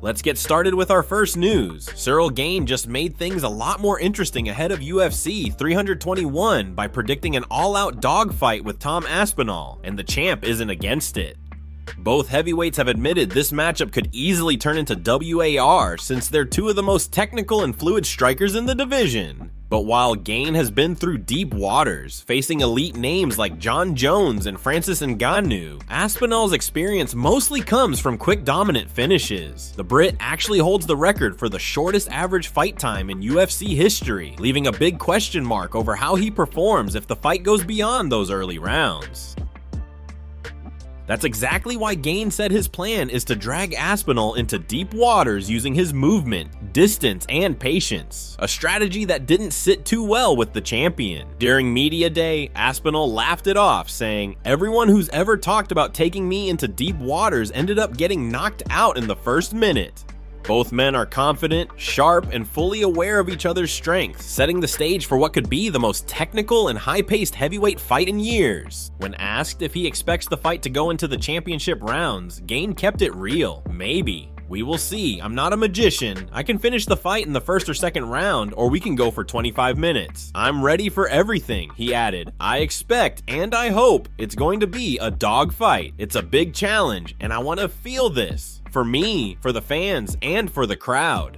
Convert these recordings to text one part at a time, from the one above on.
Let's get started with our first news. Ciryl Gane just made things a lot more interesting ahead of UFC 321 by predicting an all-out dogfight with Tom Aspinall, and the champ isn't against it. Both heavyweights have admitted this matchup could easily turn into WAR since they're two of the most technical and fluid strikers in the division. But while Gane has been through deep waters, facing elite names like John Jones and Francis Ngannou, Aspinall's experience mostly comes from quick dominant finishes. The Brit actually holds the record for the shortest average fight time in UFC history, leaving a big question mark over how he performs if the fight goes beyond those early rounds. That's exactly why Gane said his plan is to drag Aspinall into deep waters using his movement, distance, and patience, a strategy that didn't sit too well with the champion. During media day, Aspinall laughed it off, saying, "Everyone who's ever talked about taking me into deep waters ended up getting knocked out in the first minute." Both men are confident, sharp, and fully aware of each other's strengths, setting the stage for what could be the most technical and high-paced heavyweight fight in years. When asked if he expects the fight to go into the championship rounds, Gane kept it real. "Maybe. We will see. I'm not a magician. I can finish the fight in the first or second round, or we can go for 25 minutes. I'm ready for everything," he added. "I expect and I hope it's going to be a dog fight. It's a big challenge, and I want to feel this. For me, for the fans, and for the crowd."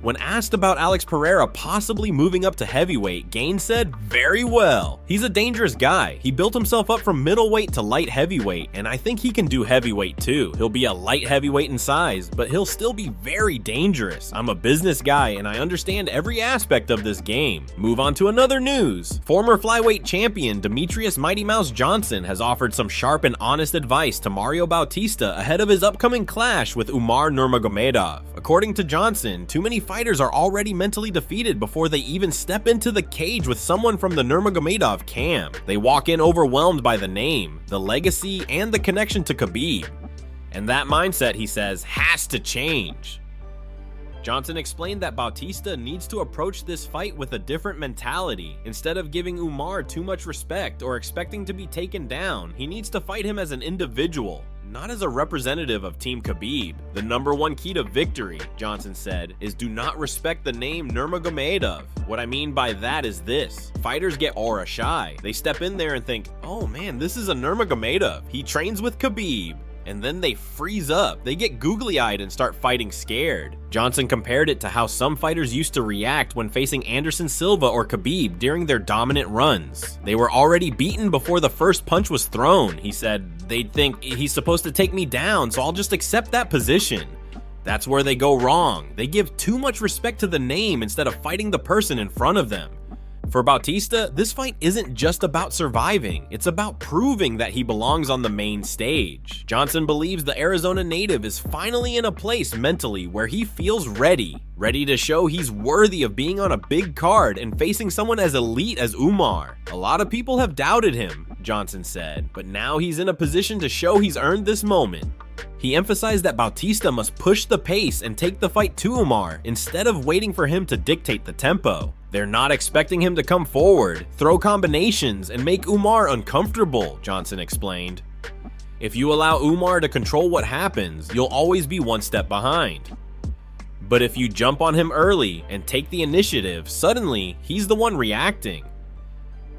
When asked about Alex Pereira possibly moving up to heavyweight, Gane said, "Very well. He's a dangerous guy. He built himself up from middleweight to light heavyweight, and I think he can do heavyweight too. He'll be a light heavyweight in size, but he'll still be very dangerous. I'm a business guy, and I understand every aspect of this game." Move on to another news. Former flyweight champion Demetrius Mighty Mouse Johnson has offered some sharp and honest advice to Mario Bautista ahead of his upcoming clash with Umar Nurmagomedov. According to Johnson, too many fighters are already mentally defeated before they even step into the cage with someone from the Nurmagomedov camp. They walk in overwhelmed by the name, the legacy, and the connection to Khabib. And that mindset, he says, has to change. Johnson explained that Bautista needs to approach this fight with a different mentality. Instead of giving Umar too much respect or expecting to be taken down, he needs to fight him as an individual, not as a representative of Team Khabib. The number one key to victory, Johnson said, is do not respect the name Nurmagomedov. What I mean by that is this: fighters get aura shy. They step in there and think, "Oh man, this is a Nurmagomedov. He trains with Khabib." And then they freeze up. They get googly-eyed and start fighting scared. Johnson compared it to how some fighters used to react when facing Anderson Silva or Khabib during their dominant runs. They were already beaten before the first punch was thrown. He said, "They'd think he's supposed to take me down, so I'll just accept that position." That's where they go wrong. They give too much respect to the name instead of fighting the person in front of them. For Bautista, this fight isn't just about surviving, it's about proving that he belongs on the main stage. Johnson believes the Arizona native is finally in a place mentally where he feels ready to show he's worthy of being on a big card and facing someone as elite as Umar. "A lot of people have doubted him," Johnson said, "but now he's in a position to show he's earned this moment." He emphasized that Bautista must push the pace and take the fight to Umar instead of waiting for him to dictate the tempo. They're not expecting him to come forward, throw combinations, and make Umar uncomfortable, Johnson explained. "If you allow Umar to control what happens, you'll always be one step behind. But if you jump on him early and take the initiative, suddenly he's the one reacting.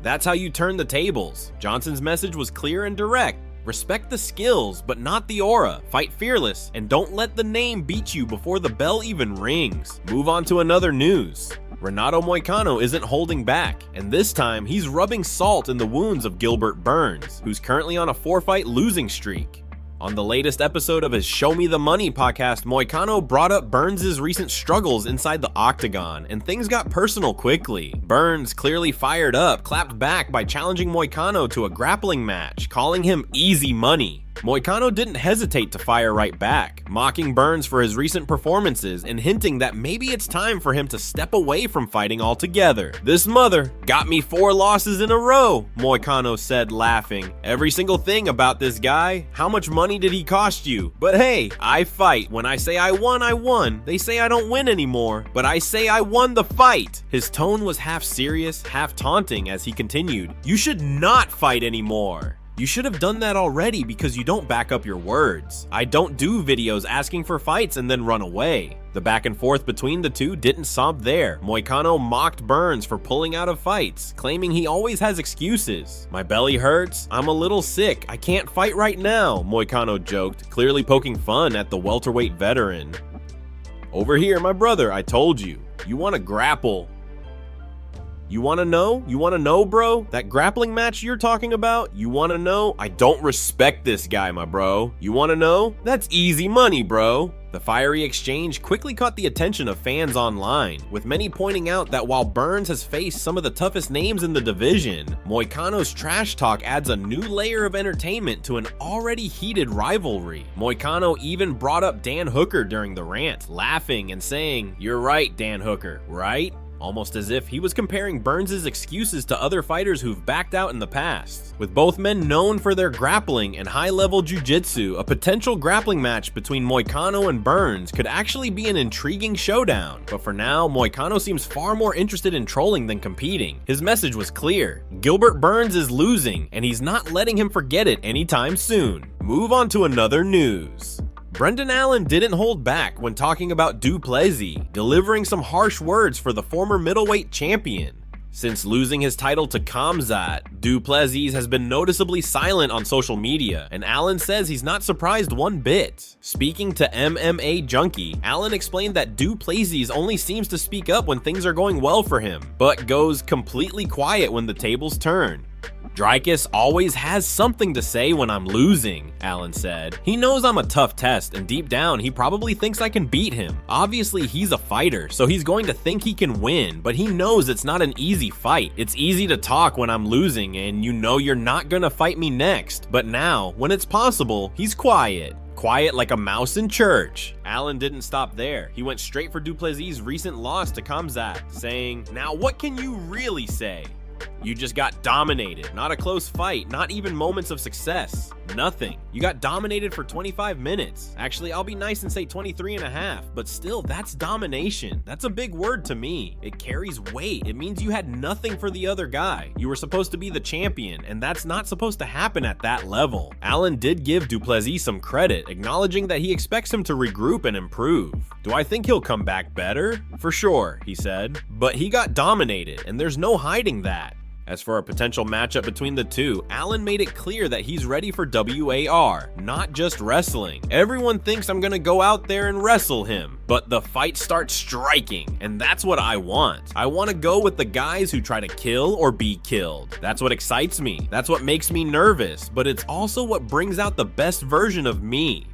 That's how you turn the tables." Johnson's message was clear and direct. Respect the skills, but not the aura. Fight fearless, and don't let the name beat you before the bell even rings. Move on to another news. Renato Moicano isn't holding back, and this time he's rubbing salt in the wounds of Gilbert Burns, who's currently on a 4-fight losing streak. On the latest episode of his Show Me the Money podcast, Moicano brought up Burns' recent struggles inside the octagon, and things got personal quickly. Burns, clearly fired up, clapped back by challenging Moicano to a grappling match, calling him easy money. Moicano didn't hesitate to fire right back, mocking Burns for his recent performances and hinting that maybe it's time for him to step away from fighting altogether. "This mother got me 4 losses in a row," Moicano said, laughing. "Every single thing about this guy. How much money did he cost you? But hey, I fight. When I say I won, I won. They say I don't win anymore, but I say I won the fight." His tone was half serious, half taunting as he continued, "You should not fight anymore." You should have done that already because you don't back up your words. I don't do videos asking for fights and then run away. The back and forth between the two didn't stop there. Moicano mocked Burns for pulling out of fights, claiming he always has excuses. My belly hurts, I'm a little sick, I can't fight right now, Moicano joked, clearly poking fun at the welterweight veteran. Over here, my brother, I told you. You want to grapple. You wanna know? You wanna know, bro? That grappling match you're talking about? You wanna know? I don't respect this guy, my bro. You wanna know? That's easy money, bro. The fiery exchange quickly caught the attention of fans online, with many pointing out that while Burns has faced some of the toughest names in the division, Moicano's trash talk adds a new layer of entertainment to an already heated rivalry. Moicano even brought up Dan Hooker during the rant, laughing and saying, "You're right, Dan Hooker, right?" Almost as if he was comparing Burns' excuses to other fighters who've backed out in the past. With both men known for their grappling and high-level jiu-jitsu, a potential grappling match between Moicano and Burns could actually be an intriguing showdown. But for now, Moicano seems far more interested in trolling than competing. His message was clear. Gilbert Burns is losing, and he's not letting him forget it anytime soon. Move on to another news. Brendan Allen didn't hold back when talking about Du Plessis, delivering some harsh words for the former middleweight champion. Since losing his title to Khamzat, Du Plessis has been noticeably silent on social media, and Allen says he's not surprised one bit. Speaking to MMA Junkie, Allen explained that Du Plessis only seems to speak up when things are going well for him, but goes completely quiet when the tables turn. Dreykus always has something to say when I'm losing, Allen said. He knows I'm a tough test, and deep down, he probably thinks I can beat him. Obviously, he's a fighter, so he's going to think he can win, but he knows it's not an easy fight. It's easy to talk when I'm losing, and you know you're not gonna fight me next. But now, when it's possible, he's quiet. Quiet like a mouse in church. Allen didn't stop there. He went straight for Du Plessis' recent loss to Khamzat, saying, "Now what can you really say? You just got dominated. Not a close fight, not even moments of success. Nothing. You got dominated for 25 minutes. Actually, I'll be nice and say 23 and a half, but still, that's domination. That's a big word to me. It carries weight. It means you had nothing for the other guy. You were supposed to be the champion, and that's not supposed to happen at that level." Allen did give Du Plessis some credit, acknowledging that he expects him to regroup and improve. "Do I think he'll come back better? For sure," he said. "But he got dominated, and there's no hiding that." As for a potential matchup between the two, Allen made it clear that he's ready for WAR, not just wrestling. "Everyone thinks I'm gonna go out there and wrestle him, but the fight starts striking, and that's what I want. I want to go with the guys who try to kill or be killed. That's what excites me. That's what makes me nervous, but it's also what brings out the best version of me."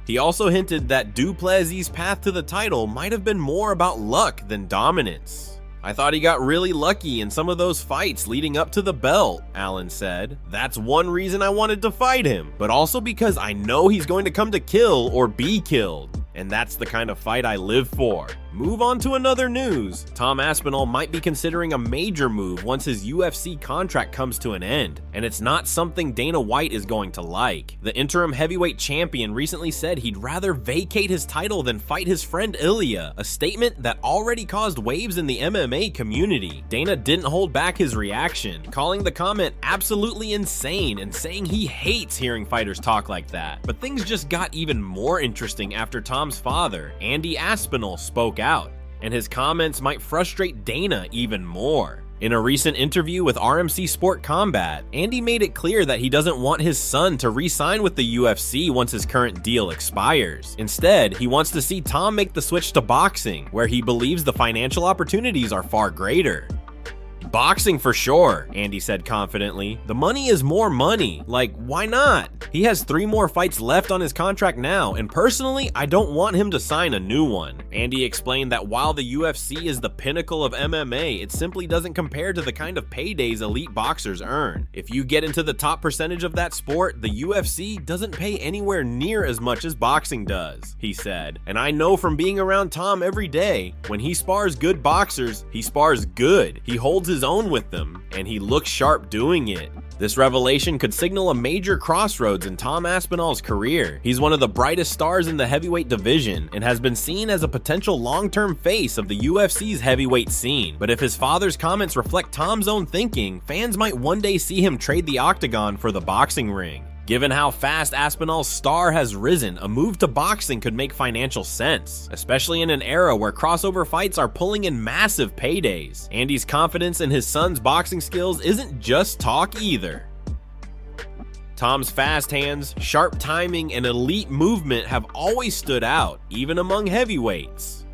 He also hinted that Du Plessis' path to the title might have been more about luck than dominance. "I thought he got really lucky in some of those fights leading up to the belt," Allen said. "That's one reason I wanted to fight him, but also because I know he's going to come to kill or be killed. And that's the kind of fight I live for." Move on to another news. Tom Aspinall might be considering a major move once his UFC contract comes to an end, and it's not something Dana White is going to like. The interim heavyweight champion recently said he'd rather vacate his title than fight his friend Ilya, a statement that already caused waves in the MMA community. Dana didn't hold back his reaction, calling the comment absolutely insane and saying he hates hearing fighters talk like that. But things just got even more interesting after Tom's father, Andy Aspinall, spoke out, and his comments might frustrate Dana even more. In a recent interview with RMC Sport Combat, Andy made it clear that he doesn't want his son to re-sign with the UFC once his current deal expires. Instead, he wants to see Tom make the switch to boxing, where he believes the financial opportunities are far greater. "Boxing for sure," Andy said confidently. "The money is more money. Like, why not? He has 3 more fights left on his contract now, and personally, I don't want him to sign a new one." Andy explained that while the UFC is the pinnacle of MMA, it simply doesn't compare to the kind of paydays elite boxers earn. If you get into the top percentage of that sport, the UFC doesn't pay anywhere near as much as boxing does, he said. "And I know from being around Tom every day, when he spars good boxers, he spars good. He holds his own with them, and he looks sharp doing it." This revelation could signal a major crossroads in Tom Aspinall's career. He's one of the brightest stars in the heavyweight division and has been seen as a potential long-term face of the UFC's heavyweight scene. But if his father's comments reflect Tom's own thinking, fans might one day see him trade the octagon for the boxing ring. Given how fast Aspinall's star has risen, a move to boxing could make financial sense, especially in an era where crossover fights are pulling in massive paydays. Andy's confidence in his son's boxing skills isn't just talk either. Tom's fast hands, sharp timing, and elite movement have always stood out, even among heavyweights.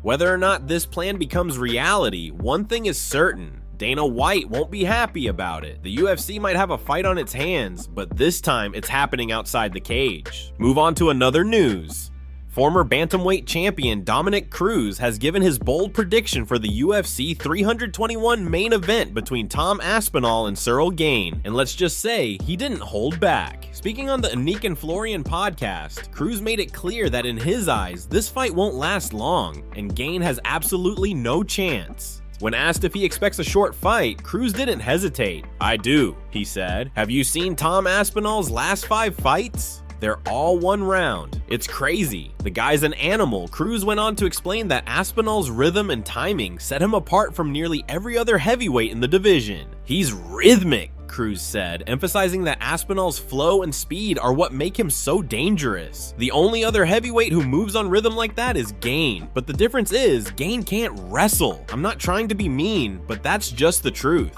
Whether or not this plan becomes reality, one thing is certain. Dana White won't be happy about it. The UFC might have a fight on its hands, but this time it's happening outside the cage. Move on to another news. Former bantamweight champion Dominick Cruz has given his bold prediction for the UFC 321 main event between Tom Aspinall and Ciryl Gane, and let's just say he didn't hold back. Speaking on the Anik and Florian podcast, Cruz made it clear that in his eyes, this fight won't last long, and Gane has absolutely no chance. When asked if he expects a short fight, Cruz didn't hesitate. "I do," he said. "Have you seen Tom Aspinall's last 5 fights? They're all 1 round. It's crazy. The guy's an animal." Cruz went on to explain that Aspinall's rhythm and timing set him apart from nearly every other heavyweight in the division. "He's rhythmic," Cruz said, emphasizing that Aspinall's flow and speed are what make him so dangerous. "The only other heavyweight who moves on rhythm like that is Gane, but the difference is Gane can't wrestle. I'm not trying to be mean, but that's just the truth."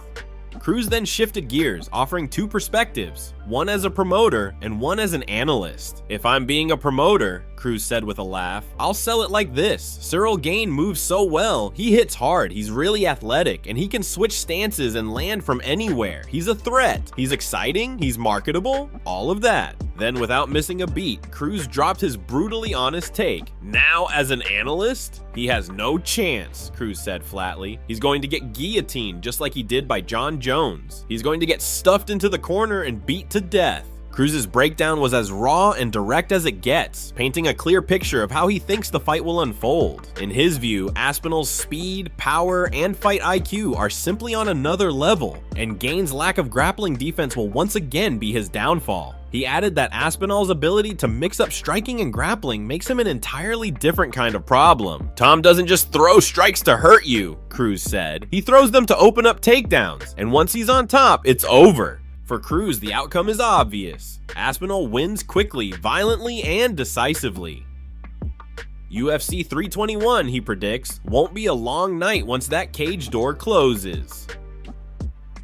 Cruz then shifted gears, offering 2 perspectives, one as a promoter and one as an analyst. "If I'm being a promoter," Cruz said with a laugh, "I'll sell it like this. Ciryl Gane moves so well, he hits hard, he's really athletic, and he can switch stances and land from anywhere. He's a threat. He's exciting, he's marketable, all of that." Then, without missing a beat, Cruz dropped his brutally honest take. "Now, as an analyst, he has no chance," Cruz said flatly. "He's going to get guillotined just like he did by John Jones. He's going to get stuffed into the corner and beat to death." Cruz's breakdown was as raw and direct as it gets, painting a clear picture of how he thinks the fight will unfold. In his view, Aspinall's speed, power, and fight IQ are simply on another level, and Gane's lack of grappling defense will once again be his downfall. He added that Aspinall's ability to mix up striking and grappling makes him an entirely different kind of problem. "Tom doesn't just throw strikes to hurt you," Cruz said. "He throws them to open up takedowns, and once he's on top, it's over." For Cruz, the outcome is obvious. Aspinall wins quickly, violently, and decisively. UFC 321, he predicts, won't be a long night once that cage door closes.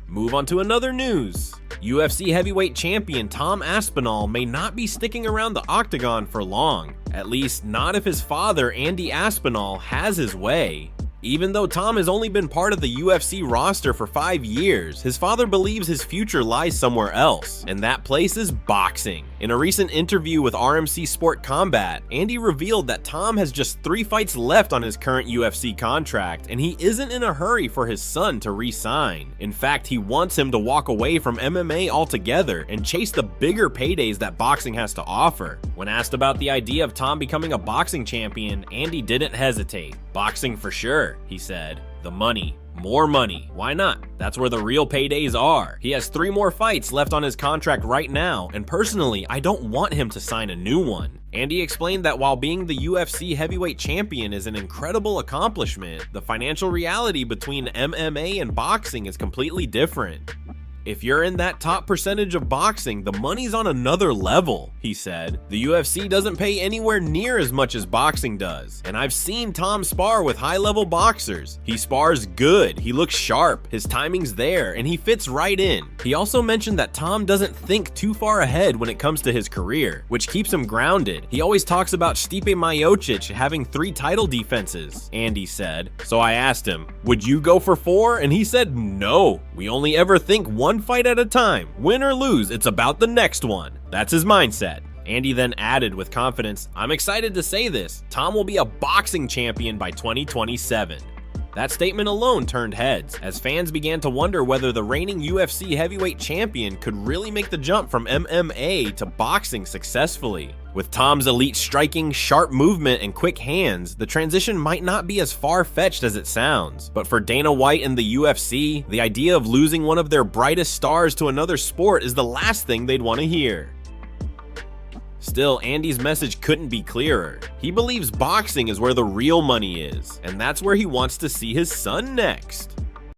Move on to another news. UFC heavyweight champion Tom Aspinall may not be sticking around the octagon for long, at least not if his father Andy Aspinall has his way. Even though Tom has only been part of the UFC roster for 5 years, his father believes his future lies somewhere else, and that place is boxing. In a recent interview with RMC Sport Combat, Andy revealed that Tom has just 3 fights left on his current UFC contract, and he isn't in a hurry for his son to re-sign. In fact, he wants him to walk away from MMA altogether and chase the bigger paydays that boxing has to offer. When asked about the idea of Tom becoming a boxing champion, Andy didn't hesitate. "Boxing for sure," he said. "The money. More money. Why not? That's where the real paydays are." He has 3 more fights left on his contract right now, and personally, I don't want him to sign a new one. Andy explained that while being the UFC heavyweight champion is an incredible accomplishment, the financial reality between MMA and boxing is completely different. "If you're in that top percentage of boxing, the money's on another level," he said. "The UFC doesn't pay anywhere near as much as boxing does, and I've seen Tom spar with high-level boxers. He spars good, he looks sharp, his timing's there, and he fits right in." He also mentioned that Tom doesn't think too far ahead when it comes to his career, which keeps him grounded. He always talks about Stipe Miocic having 3 title defenses, Andy said. So I asked him, "Would you go for 4?" And he said, "No, we only ever think one fight at a time. Win or lose, it's about the next one." That's his mindset. Andy then added with confidence, "I'm excited to say this. Tom will be a boxing champion by 2027. That statement alone turned heads, as fans began to wonder whether the reigning UFC heavyweight champion could really make the jump from MMA to boxing successfully. With Tom's elite striking, sharp movement, and quick hands, the transition might not be as far-fetched as it sounds. But for Dana White and the UFC, the idea of losing one of their brightest stars to another sport is the last thing they'd want to hear. Still, Andy's message couldn't be clearer. He believes boxing is where the real money is, and that's where he wants to see his son next.